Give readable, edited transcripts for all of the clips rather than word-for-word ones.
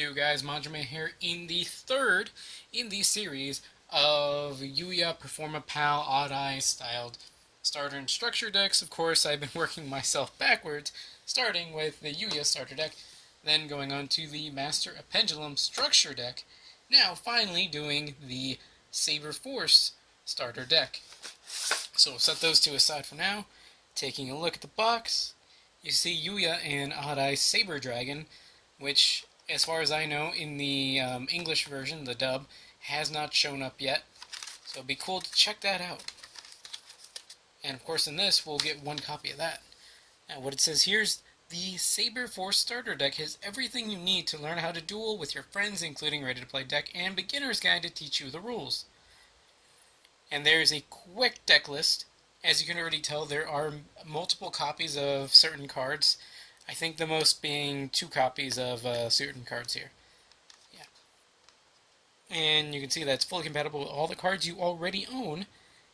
do, guys? Manjoume here in the third in the series of Yuya Performa Pal Odd Eye styled starter and structure decks. Of course, I've been working myself backwards, starting with the Yuya starter deck, then going on to the Master of Pendulum structure deck, now finally doing the Saber Force starter deck. So we'll set those two aside for now. Taking a look at the box, you see Yuya and Odd Eye Saber Dragon, which, as far as I know, in the English version, the dub, has not shown up yet. So it'd be cool to check that out. And of course in this, we'll get one copy of that. Now what it says here is, the Saber Force starter deck has everything you need to learn how to duel with your friends, including ready-to-play deck and beginner's guide to teach you the rules. And there's a quick deck list. As you can already tell, there are multiple copies of certain cards. I think the most being 2 copies of certain cards here. Yeah. And you can see that's fully compatible with all the cards you already own.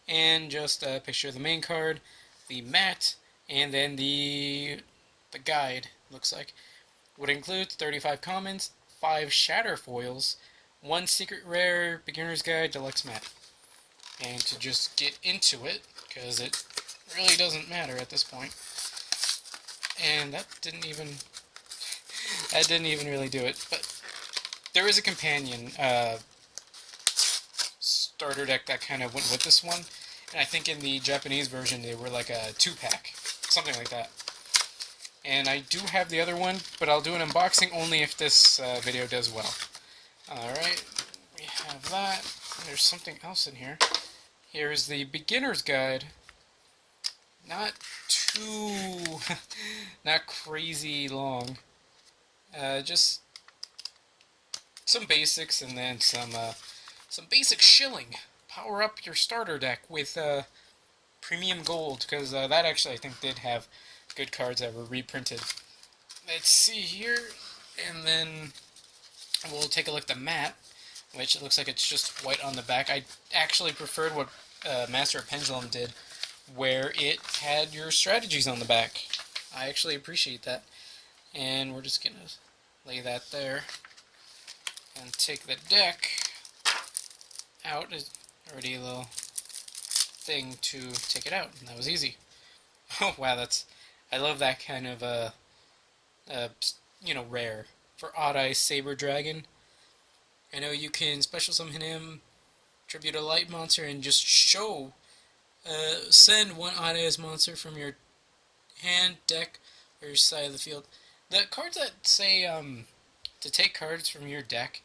And just a picture of the main card, the mat, and then the guide, looks like. Would include 35 commons, 5 shatter foils, 1 secret rare, beginner's guide, deluxe mat. And to just get into it, because it really doesn't matter at this point. And that didn't even really do it. But there is a companion starter deck that kind of went with this one. And I think in the Japanese version they were like a 2-pack, something like that. And I do have the other one, but I'll do an unboxing only if this video does well. Alright, we have that. There's something else in here. Here's the beginner's guide. Not too, not crazy long. Just some basics and then some basic shilling. Power up your starter deck with premium gold, because that actually I think did have good cards that were reprinted. Let's see here, and then we'll take a look at the mat, which it looks like it's just white on the back. I actually preferred what Master of Pendulum did, where it had your strategies on the back. I actually appreciate that. And we're just going to lay that there and take the deck out. There's already a little thing to take it out, and that was easy. Oh wow, I love that kind of rare for Odd Eye Saber Dragon. I know you can special summon him, tribute a light monster, and just send one Odd Eyes monster from your hand, deck, or your side of the field. The cards that say to take cards from your deck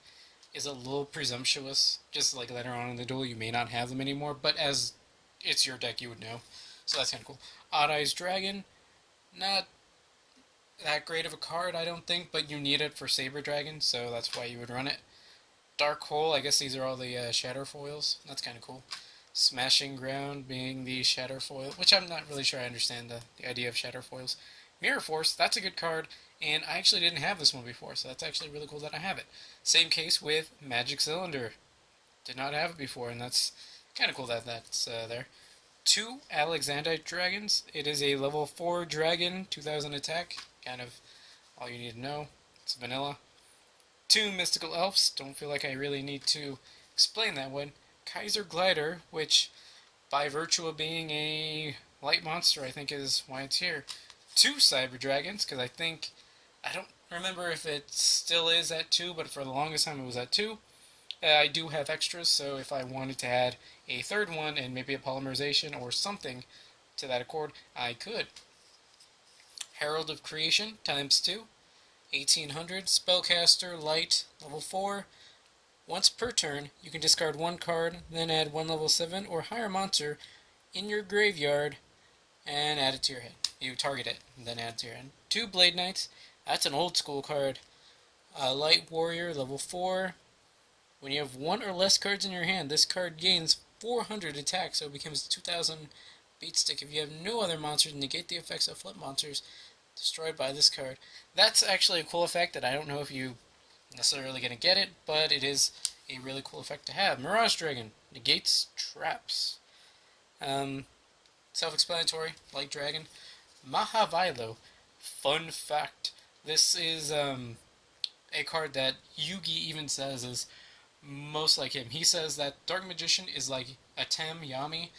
is a little presumptuous. Just like later on in the duel, you may not have them anymore, but as it's your deck, you would know. So that's kind of cool. Odd Eyes Dragon, not that great of a card, I don't think, but you need it for Saber Dragon, so that's why you would run it. Dark Hole, I guess these are all the shatter foils. That's kind of cool. Smashing Ground being the shatter foil, which I'm not really sure I understand the idea of shatter foils. Mirror Force, that's a good card, and I actually didn't have this one before, so that's actually really cool that I have it. Same case with Magic Cylinder. Did not have it before, and that's kind of cool that that's there. 2 Alexandrite Dragons. It is a level 4 dragon, 2000 attack. Kind of all you need to know. It's vanilla. 2 Mystical Elves. Don't feel like I really need to explain that one. Kaiser Glider, which by virtue of being a light monster, I think is why it's here. 2 Cyber Dragons, because I don't remember if it still is at 2, but for the longest time it was at 2. I do have extras, so if I wanted to add a third one and maybe a polymerization or something to that accord, I could. Herald of Creation times 2. 1800, Spellcaster, Light, level 4. Once per turn, you can discard 1 card, then add 1 level 7 or higher monster in your graveyard and add it to your hand. You target it, and then add it to your hand. 2 Blade Knights, that's an old school card. Light Warrior, level 4. When you have 1 or less cards in your hand, this card gains 400 attack, so it becomes 2000 beat stick. If you have no other monsters, negate the effects of flip monsters destroyed by this card. That's actually a cool effect that I don't know if you necessarily going to get it, but it is a really cool effect to have. Mirage Dragon negates traps. Self-explanatory, Light Dragon. Mahavilo, fun fact. This is a card that Yugi even says is most like him. He says that Dark Magician is like a Tem Yami,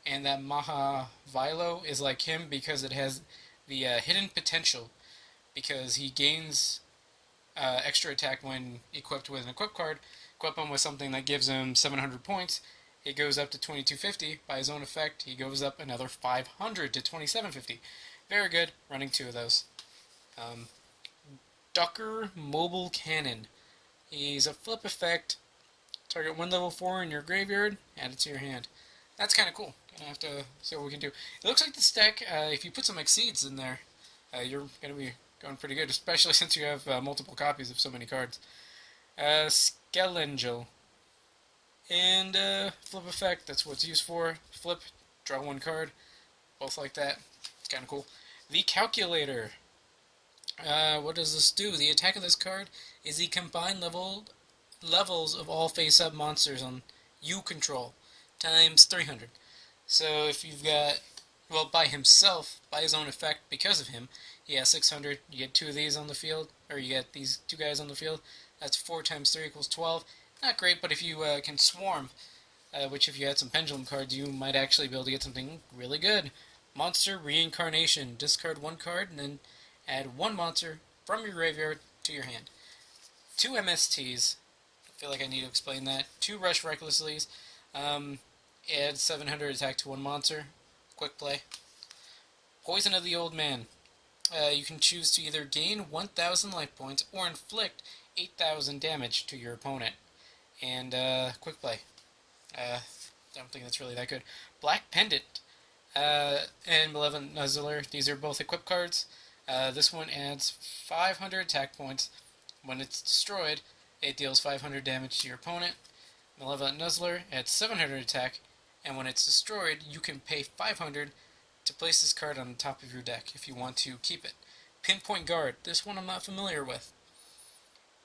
and that Maha Vilo is like him because it has the hidden potential, because he gains extra attack when equipped with an equip card. Equip him with something that gives him 700 points. It goes up to 2250. By his own effect, he goes up another 500 to 2750. Very good, running 2 of those. Ducker Mobile Cannon. He's a flip effect. Target 1 level 4 in your graveyard, add it to your hand. That's kind of cool. Gonna have to see what we can do. It looks like this deck, if you put some Exceeds in there, you're gonna be going pretty good, especially since you have multiple copies of so many cards. Skelangel. And flip effect, that's what it's used for. Flip, draw 1 card. Both like that. It's kind of cool. The Calculator. What does this do? The attack of this card is the combined levels of all face-up monsters on you control times 300. So if you've got, well, by himself, by his own effect, because of him, he has 600. You get 2 of these on the field, or you get these 2 guys on the field. That's 4 times 3 equals 12. Not great, but if you can swarm, which if you had some pendulum cards, you might actually be able to get something really good. Monster Reincarnation. Discard 1 card, and then add 1 monster from your graveyard to your hand. 2 MSTs. I feel like I need to explain that. 2 Rush Recklessly. Add 700 attack to 1 monster. Quick play. Poison of the Old Man. You can choose to either gain 1,000 life points or inflict 8,000 damage to your opponent. And quick play. I don't think that's really that good. Black Pendant and Malevolent Nuzzler. These are both equip cards. This one adds 500 attack points. When it's destroyed, it deals 500 damage to your opponent. Malevolent Nuzzler adds 700 attack, and when it's destroyed, you can pay 500 to place this card on the top of your deck if you want to keep it. Pinpoint Guard. This one I'm not familiar with.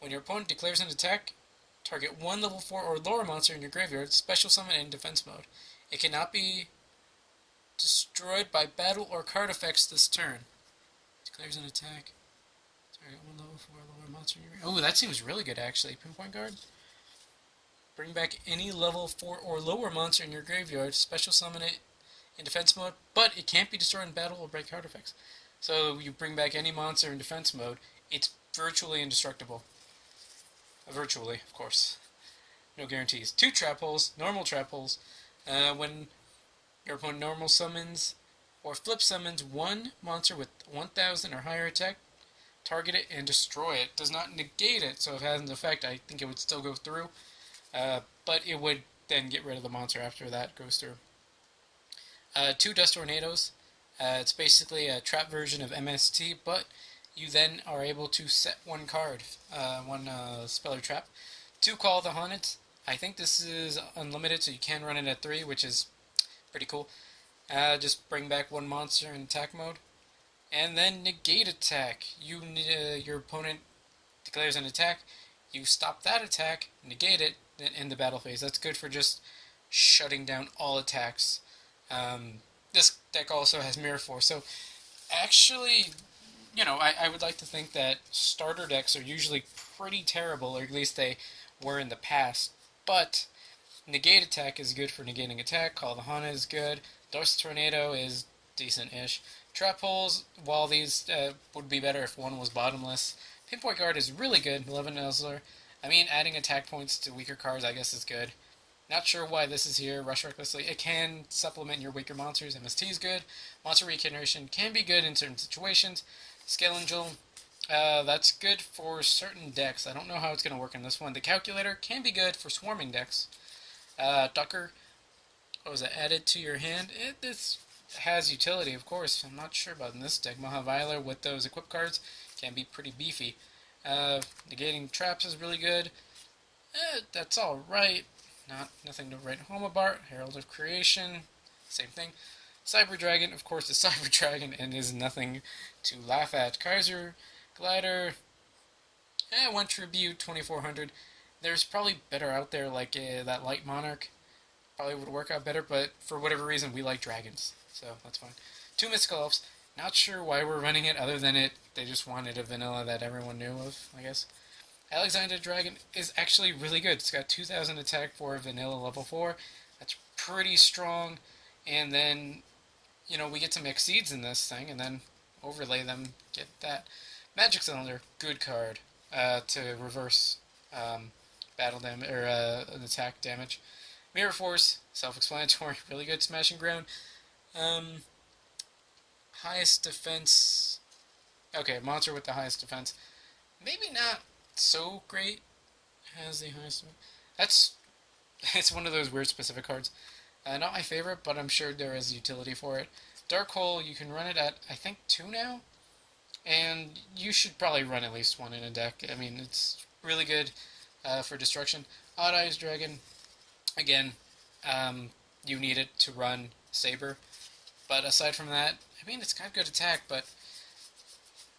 When your opponent declares an attack, target 1 level 4 or lower monster in your graveyard, special summon in defense mode. It cannot be destroyed by battle or card effects this turn. Declares an attack. Target 1 level 4 lower monster in your graveyard. Oh, that seems really good actually. Pinpoint Guard. Bring back any level 4 or lower monster in your graveyard, special summon it in defense mode, but it can't be destroyed in battle or break card effects. So you bring back any monster in defense mode, it's virtually indestructible. Virtually, of course. No guarantees. 2 trap holes, normal trap holes. When your opponent normal summons or flip summons 1 monster with 1,000 or higher attack, target it and destroy it. Does not negate it, so if it has an effect, I think it would still go through. But it would then get rid of the monster after that goes through. 2 Dust Tornadoes. It's basically a trap version of MST, but you then are able to set 1 card, 1 spell or trap. 2 Call of the Haunted. I think this is unlimited, so you can run it at 3, which is pretty cool. Just bring back 1 monster in attack mode. And then Negate Attack. Your opponent declares an attack, you stop that attack, negate it, then end the battle phase. That's good for just shutting down all attacks. This deck also has Mirror Force, so actually, you know, I would like to think that starter decks are usually pretty terrible, or at least they were in the past, but Negate Attack is good for negating attack, Call of the Haunted is good, Dust Tornado is decent-ish. Trap Holes, while these would be better if one was bottomless. Pinpoint Guard is really good, 11 Nuzzler. I mean, adding attack points to weaker cards I guess is good. Not sure why this is here. Rush Recklessly. It can supplement your weaker monsters. MST is good. Monster Regeneration can be good in certain situations. Skelangel, that's good for certain decks. I don't know how it's going to work in this one. The Calculator can be good for swarming decks. Ducker, what was it? Added to your hand. This has utility, of course. I'm not sure about in this deck. Mahavila with those equip cards can be pretty beefy. Negating traps is really good. That's alright. Nothing to write home about. Herald of Creation, same thing. Cyber Dragon, of course, is Cyber Dragon and is nothing to laugh at. Kaiser Glider, 1 Tribute, 2400. There's probably better out there, like that Light Monarch. Probably would work out better, but for whatever reason, we like dragons, so that's fine. 2 Mystical Elves. Not sure why we're running it, other than they just wanted a vanilla that everyone knew of, I guess. Alexander Dragon is actually really good. It's got 2,000 attack for vanilla level 4. That's pretty strong. And then, we get to mix seeds in this thing and then overlay them, get that. Magic Cylinder, good card to reverse battle damage or an attack damage. Mirror Force, self-explanatory, really good smashing ground. Highest defense. Okay, monster with the highest defense. Maybe not so great. Has the highest. That's it's one of those weird specific cards. Not my favorite, but I'm sure there is utility for it. Dark Hole, you can run it at I think 2 now, and you should probably run at least 1 in a deck. I mean, it's really good for destruction. Odd Eyes Dragon, again, you need it to run Saber. But aside from that, I mean, it's got good attack, but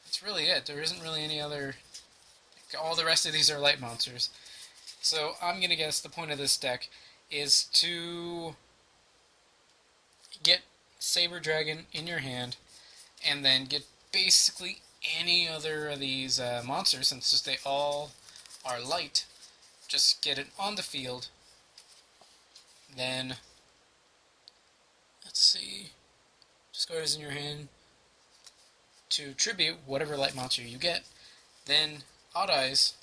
that's really it. There isn't really any other. All the rest of these are light monsters. So I'm going to guess the point of this deck is to get Saber Dragon in your hand and then get basically any other of these monsters, since they all are light. Just get it on the field. Then, let's see, discard is in your hand to tribute whatever light monster you get. Then Odd Eyes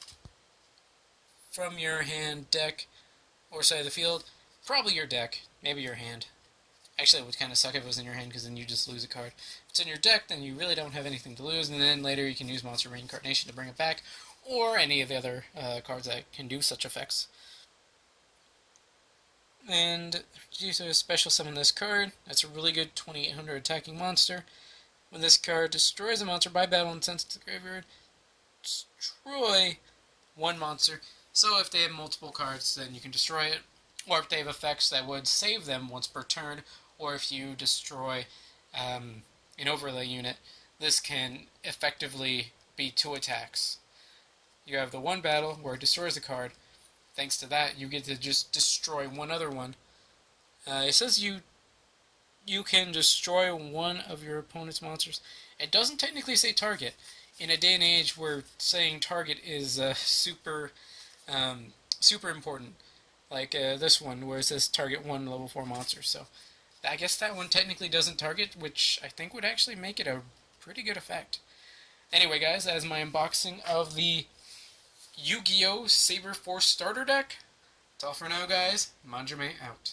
from your hand, deck, or side of the field. Probably your deck, maybe your hand. Actually, it would kind of suck if it was in your hand, because then you just lose a card. If it's in your deck, then you really don't have anything to lose, and then later you can use Monster Reincarnation to bring it back, or any of the other cards that can do such effects. And you special summon this card. That's a really good 2800 attacking monster. When this card destroys a monster by battle and sends it to the graveyard, destroy 1 monster. So if they have multiple cards, then you can destroy it. Or if they have effects that would save them once per turn, or if you destroy an overlay unit, this can effectively be 2 attacks. You have the 1 battle where it destroys a card. Thanks to that, you get to just destroy 1 other one. It says you can destroy 1 of your opponent's monsters. It doesn't technically say target. In a day and age where saying target is super important. Like this one, where it says target 1 level 4 monster. So I guess that one technically doesn't target, which I think would actually make it a pretty good effect. Anyway, guys, that is my unboxing of the Yu-Gi-Oh! Saber Force Starter Deck. That's all for now, guys. Manjoume out.